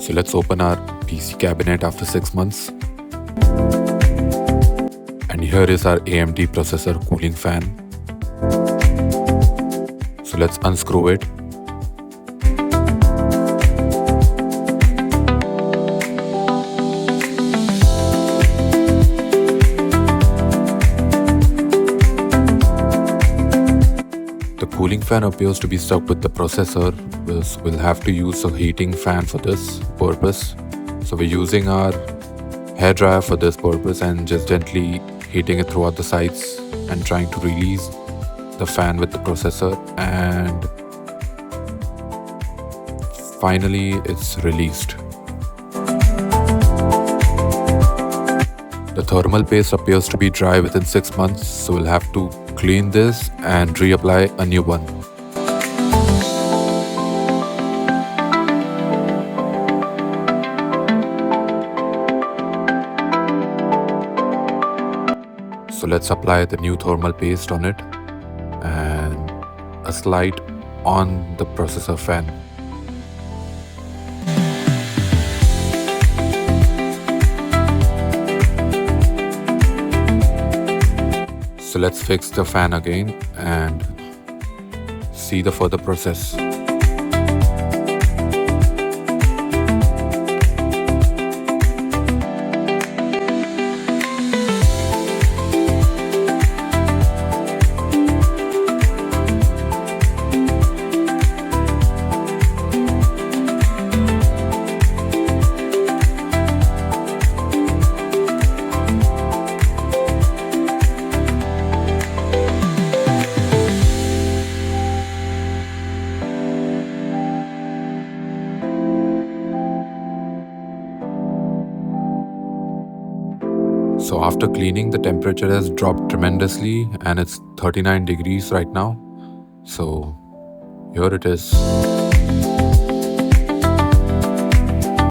So let's open our PC cabinet after 6 months. And here is our AMD processor cooling fan. So let's unscrew it. The cooling fan appears to be stuck with the processor. We'll have to use a heating fan for this purpose. So we're using our hairdryer for this purpose and just gently heating it throughout the sides and trying to release the fan with the processor, and finally it's released. The thermal paste appears to be dry within 6 months, so we'll have to clean this and reapply a new one. So let's apply the new thermal paste on it and a slide on the processor fan. So let's fix the fan again and see the further process. So after cleaning, the temperature has dropped tremendously and it's 39 degrees right now. So here it is.